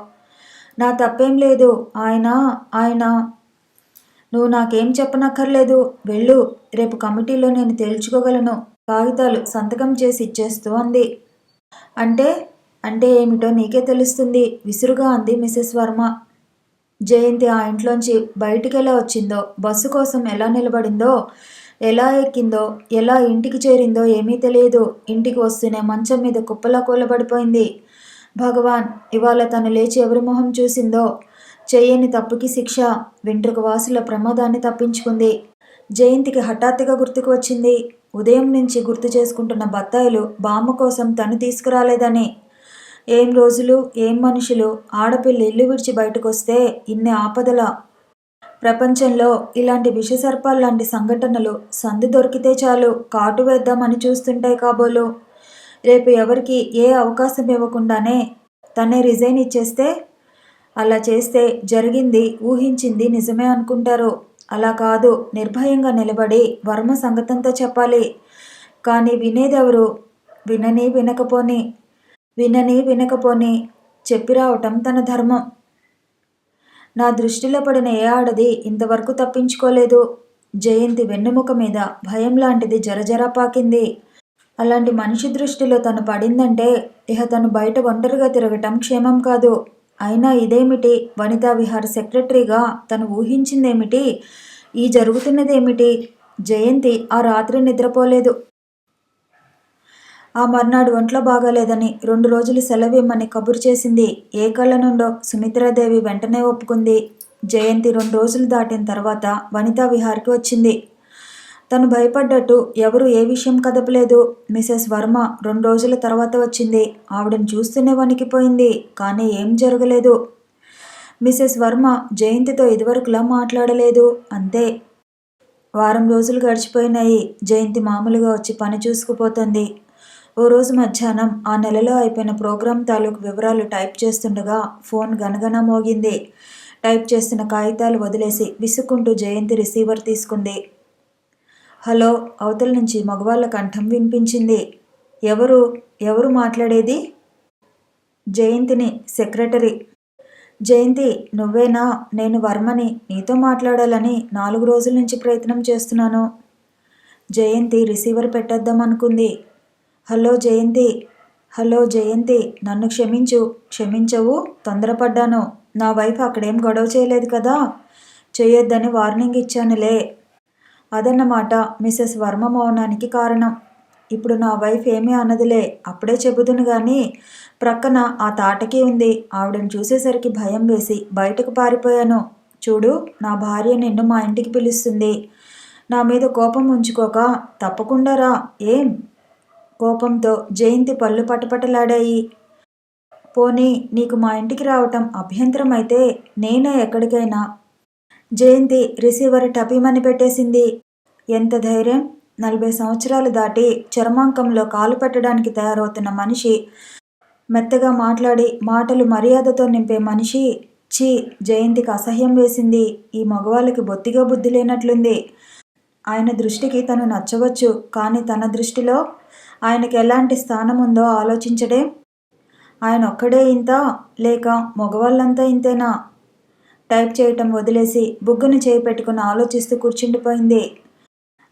నా తప్పేం లేదు, ఆయన నువ్వు నాకేం చెప్పనక్కర్లేదు, వెళ్ళు, రేపు కమిటీలో నేను తేల్చుకోగలను, కాగితాలు సంతకం చేసి ఇచ్చేస్తూ అంది. అంటే అంటే ఏమిటో నీకే తెలుస్తుంది, విసురుగా అంది మిసెస్ వర్మ. జయంతి ఆ ఇంట్లోంచి బయటికెలా వచ్చిందో, బస్సు కోసం ఎలా నిలబడిందో, ఎలా ఎక్కిందో, ఎలా ఇంటికి చేరిందో ఏమీ తెలియదు. ఇంటికి వస్తూనే మంచం మీద కుప్పలా కూలబడిపోయింది. భగవాన్, ఇవాళ తను లేచి ఎవరి మొహం చూసిందో. చెయ్యని తప్పుకి శిక్ష. వెంట్రుక వాసుల ప్రమాదాన్ని తప్పించుకుంది. జయంతికి హఠాత్తుగా గుర్తుకు వచ్చింది. ఉదయం నుంచి గుర్తు చేసుకుంటున్న బత్తాయిలు బామ్మ కోసం తను తీసుకురాలేదని. ఏం రోజులు, ఏం మనుషులు. ఆడపిల్ల ఇల్లు విడిచి బయటకొస్తే ఇన్ని ఆపదల. ప్రపంచంలో ఇలాంటి విషసర్పాల్లాంటి సంఘటనలు సందు దొరికితే చాలు కాటు వేద్దామని చూస్తుంటాయి కాబోలు. రేపు ఎవరికి ఏ అవకాశం ఇవ్వకుండానే తనే రిజైన్ ఇచ్చేస్తే, అలా చేస్తే జరిగింది, ఊహించింది నిజమే అనుకుంటారు. అలా కాదు, నిర్భయంగా నిలబడి వర్మ సంగతంతా చెప్పాలి. కానీ వినేదెవరు? వినని వినకపోని చెప్పి రావటం తన ధర్మం. నా దృష్టిలో పడిన ఏ ఆడది ఇంతవరకు తప్పించుకోలేదు. జయంతి వెన్నెముక మీద భయం లాంటిది జరజరా పాకింది. అలాంటి మనిషి దృష్టిలో తను పడిందంటే ఇహ తను బయట ఒంటరిగా తిరగటం క్షేమం కాదు. అయినా ఇదేమిటి? వనితా విహార్ సెక్రటరీగా తను ఊహించిందేమిటి? ఈ జరుగుతున్నదేమిటి? జయంతి ఆ రాత్రి నిద్రపోలేదు. ఆ మర్నాడు ఒంట్లో బాగాలేదని 2 రోజులు సెలవిమ్మని కబురు చేసింది. ఏ కళ్ళ నుండో సుమిత్రాదేవి వెంటనే ఒప్పుకుంది. జయంతి 2 రోజులు దాటిన తర్వాత వనితా విహార్కి వచ్చింది. తను భయపడ్డట్టు ఎవరు ఏ విషయం కదపలేదు. మిసెస్ వర్మ 2 రోజుల తర్వాత వచ్చింది. ఆవిడని చూస్తూనే వణికిపోయింది. కానీ ఏం జరగలేదు. మిసెస్ వర్మ జయంతితో ఇదివరకులా మాట్లాడలేదు. అంతే. వారం రోజులు గడిచిపోయినాయి. జయంతి మామూలుగా వచ్చి పని చూసుకుపోతుంది. ఓ రోజు మధ్యాహ్నం ఆ నెలలో అయిపోయిన ప్రోగ్రాం తాలూకు వివరాలు టైప్ చేస్తుండగా ఫోన్ గనగన మోగింది. టైప్ చేస్తున్న కాగితాలు వదిలేసి విసుక్కుంటూ జయంతి రిసీవర్ తీసుకుంది. హలో, అవతల నుంచి మగవాళ్ళ కంఠం వినిపించింది. ఎవరు మాట్లాడేది? జయంతిని, సెక్రటరీ. జయంతి, నువ్వేనా? నేను వర్మని, నీతో మాట్లాడాలని 4 రోజుల నుంచి ప్రయత్నం చేస్తున్నాను. జయంతి రిసీవర్ పెట్టేద్దామనుకుంది. హలో జయంతి, నన్ను క్షమించవు, తొందరపడ్డాను. నా వైఫ్ అక్కడేం గొడవ చేయలేదు కదా? చేయొద్దని వార్నింగ్ ఇచ్చానులే. అదన్నమాట మిసెస్ వర్మ మౌనానికి కారణం. ఇప్పుడు నా వైఫ్ ఏమీ అన్నదిలే, అప్పుడే చెబుతును గాని ప్రక్కన ఆ తాటకి ఉంది. ఆవిడని చూసేసరికి భయం వేసి బయటకు పారిపోయాను. చూడు, నా భార్య నిన్ను మా ఇంటికి పిలుస్తుంది. నా మీద కోపం ఉంచుకోక తప్పకుండా రా. ఏం? కోపంతో జయంతి పళ్ళు పటపటలాడాయి. పోనీ నీకు మా ఇంటికి రావటం అభ్యంతరం అయితే నేనే ఎక్కడికైనా. జయంతి రిసీవర్ టపీమని పెట్టేసింది. ఎంత ధైర్యం! 40 సంవత్సరాలు దాటి చర్మాంకంలో కాలు పెట్టడానికి తయారవుతున్న మనిషి, మెత్తగా మాట్లాడి మాటలు మర్యాదతో నింపే మనిషి. ఛీ! జయంతికి అసహ్యం వేసింది. ఈ మగవాళ్ళకి బొత్తిగా బుద్ధి లేనట్లుంది. ఆయన దృష్టికి తను నచ్చవచ్చు, కానీ తన దృష్టిలో ఆయనకి ఎలాంటి స్థానం ఉందో ఆలోచించడే. ఆయన ఒక్కడే ఇంత, లేక మగవాళ్ళంతా ఇంతేనా? టైప్ చేయటం వదిలేసి బుగ్గను చేయి పెట్టుకుని ఆలోచిస్తూ కూర్చుండిపోయింది.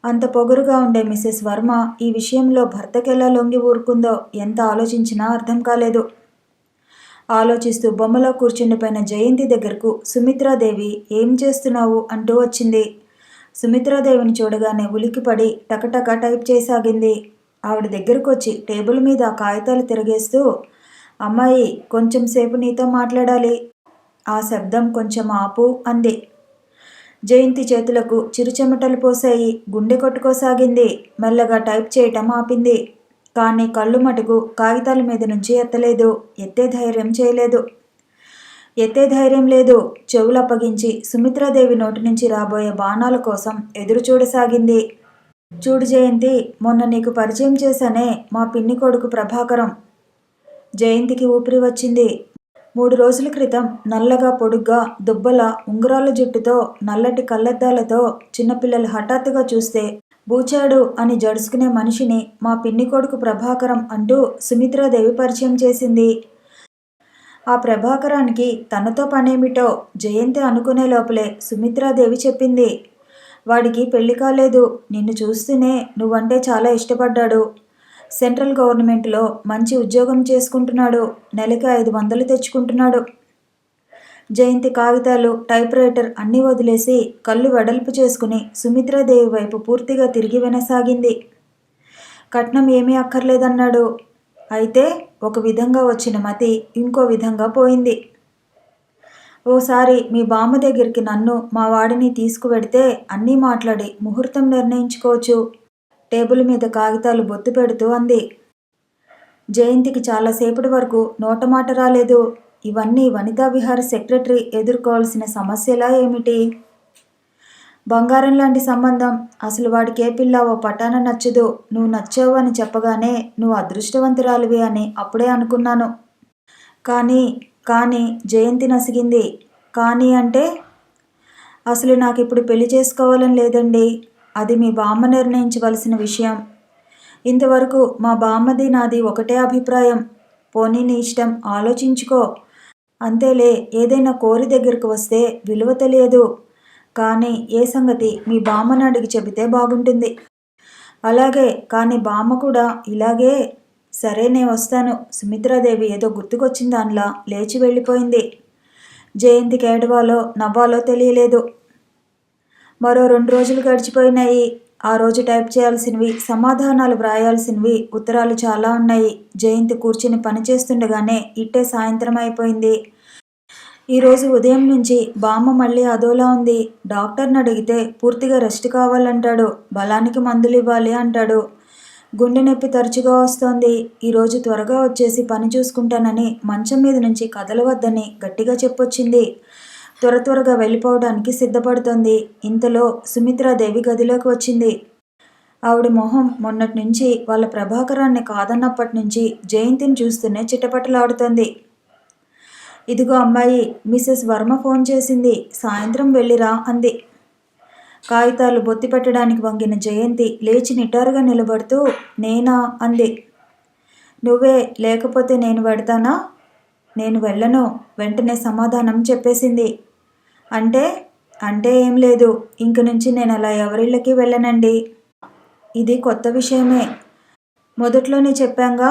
అంత పొగరుగా ఉండే మిసెస్ వర్మ ఈ విషయంలో భర్తకెలా లొంగి ఊరుకుందో ఎంత ఆలోచించినా అర్థం కాలేదు. ఆలోచిస్తూ బొమ్మలో కూర్చుండిపోయిన జయంతి దగ్గరకు సుమిత్రాదేవి ఏం చేస్తున్నావు అంటూ వచ్చింది. సుమిత్రాదేవిని చూడగానే ఉలిక్కిపడి టకటక టైప్ చేయసాగింది. ఆవిడ దగ్గరకు వచ్చి టేబుల్ మీద కాగితాలు తిరగేస్తూ, అమ్మాయి, కొంచెం సేపు నీతో మాట్లాడాలి. ఆ శబ్దం కొంచెం ఆపు అంది. జయంతి చేతులకు చిరుచెమటలు పోసాయి. గుండె కొట్టుకోసాగింది. మెల్లగా టైప్ చేయటం ఆపింది. కానీ కళ్ళు మటుకు కాగితాల మీద నుంచి ఎత్తలేదు. ఎత్తే ధైర్యం లేదు. చెవులప్పగించి సుమిత్రాదేవి నోటి నుంచి రాబోయే బాణాల కోసం ఎదురు చూడసాగింది. చూడు జయంతి, మొన్న నీకు పరిచయం చేశానే, మా పిన్ని కొడుకు ప్రభాకరం. జయంతికి ఊపిరి వచ్చింది. 3 రోజుల క్రితం నల్లగా పొడుగ్గా దుబ్బల ఉంగరాల జుట్టుతో నల్లటి కళ్ళద్దాలతో చిన్నపిల్లలు హఠాత్తుగా చూస్తే బూచాడు అని జడుసుకునే మనిషిని మా పిన్ని కొడుకు ప్రభాకరం అంటూ సుమిత్రాదేవి పరిచయం చేసింది. ఆ ప్రభాకరానికి తనతో పనేమిటో జయంతి అనుకునే లోపలే సుమిత్రాదేవి చెప్పింది. వాడికి పెళ్లి కాలేదు. నిన్ను చూస్తూనే నువ్వంటే చాలా ఇష్టపడ్డాడు. సెంట్రల్ గవర్నమెంట్లో మంచి ఉద్యోగం చేసుకుంటున్నాడు. నెలకి 500 తెచ్చుకుంటున్నాడు. జయంతి కాగితాలు, టైప్ రైటర్ అన్నీ వదిలేసి కళ్ళు వెడల్పు చేసుకుని సుమిత్రాదేవి వైపు పూర్తిగా తిరిగి వినసాగింది. కట్నం ఏమీ అక్కర్లేదన్నాడు. అయితే ఒక విధంగా వచ్చిన మతి ఇంకో విధంగా పోయింది. ఓసారి మీ బామ్మ దగ్గరికి నన్ను మా వాడిని తీసుకువెడితే అన్నీ మాట్లాడి ముహూర్తం నిర్ణయించుకోవచ్చు. టేబుల్ మీద కాగితాలు బొత్తు పెడుతూ అంది. జయంతికి చాలాసేపటి వరకు నోటమాట రాలేదు. ఇవన్నీ వనితా విహార సెక్రటరీ ఎదుర్కోవాల్సిన సమస్యలా ఏమిటి? బంగారం లాంటి సంబంధం. అసలు వాడికి ఏ పిల్ల ఓ పటాన నచ్చదు. నువ్వు నచ్చావు అని చెప్పగానే నువ్వు అదృష్టవంతురాలివి అని అప్పుడే అనుకున్నాను. కానీ జయంతి నసిగింది. కానీ అంటే? అసలు నాకిప్పుడు పెళ్లి చేసుకోవాలని లేదండి. అది మీ బామ్మ నిర్ణయించవలసిన విషయం. ఇంతవరకు మా బామ్మది నాది ఒకటే అభిప్రాయం. పోనీ నీ ఇష్టం, ఆలోచించుకో. అంతేలే, ఏదైనా కోరి దగ్గరకు వస్తే విలువ తెలియదు. కానీ ఏ సంగతి మీ బామ్మని అడిగి చెబితే బాగుంటుంది. అలాగే, కానీ బామ్మ కూడా ఇలాగే. సరే, నేను వస్తాను. సుమిత్రాదేవి ఏదో గుర్తుకొచ్చిన దానిలా లేచి వెళ్ళిపోయింది. జయంతికి ఏడవాలో నవ్వాలో తెలియలేదు. మరో 2 రోజులు గడిచిపోయినాయి. ఆ రోజు టైప్ చేయాల్సినవి, సమాధానాలు వ్రాయాల్సినవి ఉత్తరాలు చాలా ఉన్నాయి. జయంతి కూర్చుని పనిచేస్తుండగానే ఇట్టే సాయంత్రం అయిపోయింది. ఈరోజు ఉదయం నుంచి బామ్మ మళ్ళీ అదోలా ఉంది. డాక్టర్ని అడిగితే పూర్తిగా రెస్ట్ కావాలంటాడు. బలానికి మందులు ఇవ్వాలి అంటాడు. గుండె నొప్పి తరచుగా వస్తోంది. ఈరోజు త్వరగా వచ్చేసి పని చూసుకుంటానని మంచం మీద నుంచి కదలవద్దని గట్టిగా చెప్పొచ్చింది. త్వరగా వెళ్ళిపోవడానికి సిద్ధపడుతోంది. ఇంతలో సుమిత్రాదేవి గదిలోకి వచ్చింది. ఆవిడ మొహం మొన్నటి నుంచి వాళ్ళ ప్రభాకరాన్ని కాదన్నప్పటి నుంచి జయంతిని చూస్తూనే చిటపటలాడుతోంది. ఇదిగో అమ్మాయి, మిసెస్ వర్మ ఫోన్ చేసింది. సాయంత్రం వెళ్ళిరా అంది. కాగితాలు బొత్తి పెట్టడానికి వంగిన జయంతి లేచి నిటారుగా నిలబడుతూ నేనా అంది. నువ్వే, లేకపోతే నేను వెడతానా? నేను వెళ్ళను, వెంటనే సమాధానం చెప్పేసింది. అంటే ఏం లేదు. ఇంక నుంచి నేను అలా ఎవరిళ్ళకి వెళ్ళనండి. ఇది కొత్త విషయమే. మొదట్లోనే చెప్పాంగా.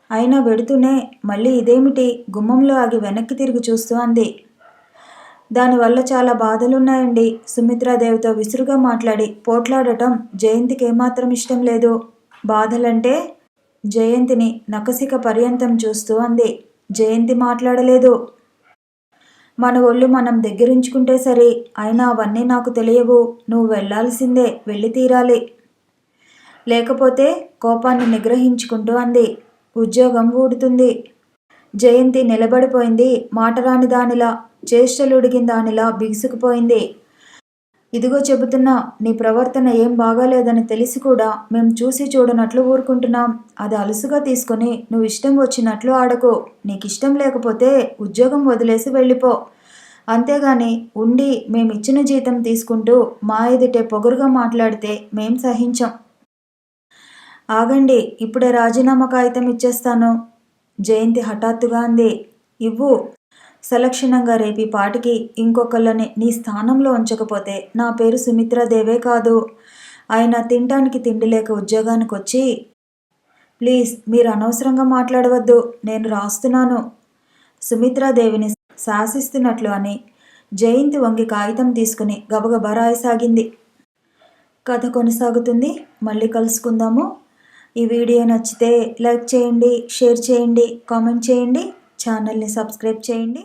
అయినా వెడుతూనే మళ్ళీ ఇదేమిటి? గుమ్మంలో ఆగి వెనక్కి తిరిగి చూస్తూ అంది. దానివల్ల చాలా బాధలున్నాయండి. సుమిత్రాదేవితో విసురుగా మాట్లాడి పోట్లాడటం జయంతికి ఏమాత్రం ఇష్టం లేదు. బాధలంటే? జయంతిని నఖశిఖ పర్యంతం చూస్తూ అంది. జయంతి మాట్లాడలేదు. మన ఒళ్ళు మనం దగ్గరించుకుంటే సరి. అయినా అవన్నీ నాకు తెలియవు. నువ్వు వెళ్ళాల్సిందే, వెళ్ళి తీరాలి. లేకపోతే? కోపాన్ని నిగ్రహించుకుంటూ అంది. ఉద్యోగం ఊడుతుంది. జయంతి నిలబడిపోయింది. మాటరాని దానిలా, చేష్టలుడిగిన దానిలా బిగుసుకుపోయింది. ఇదిగో చెబుతున్నా, నీ ప్రవర్తన ఏం బాగాలేదని తెలిసి కూడా మేం చూసి చూడనట్లు ఊరుకుంటున్నాం. అది అలుసుగా తీసుకుని నువ్వు ఇష్టం వచ్చినట్లు ఆడకు. నీకిష్టం లేకపోతే ఉద్యోగం వదిలేసి వెళ్ళిపో. అంతేగాని ఉండి మేమిచ్చిన జీతం తీసుకుంటూ మా ఎదుటే పొగరుగా మాట్లాడితే మేం సహించం. ఆగండి, ఇప్పుడే రాజీనామా కాగితం ఇచ్చేస్తాను. జయంతి హఠాత్తుగా అంది. ఇవ్వు. సలక్షణంగా రేపి పాటికి ఇంకొకళ్ళని నీ స్థానంలో ఉంచకపోతే నా పేరు సుమిత్రాదేవే కాదు. అయినా తినటానికి తిండి లేక ఉద్యోగానికి వచ్చి. ప్లీజ్, మీరు అనవసరంగా మాట్లాడవద్దు. నేను రాస్తున్నాను. సుమిత్రాదేవిని శాసిస్తున్నట్లు అని జయంతి వంగి కాగితం తీసుకుని గబగబా రాయసాగింది. కథ కొనసాగుతుంది. మళ్ళీ కలుసుకుందాము. ఈ వీడియో నచ్చితే లైక్ చేయండి, షేర్ చేయండి, కామెంట్ చేయండి, ఛానల్ని సబ్స్క్రైబ్ చేయండి.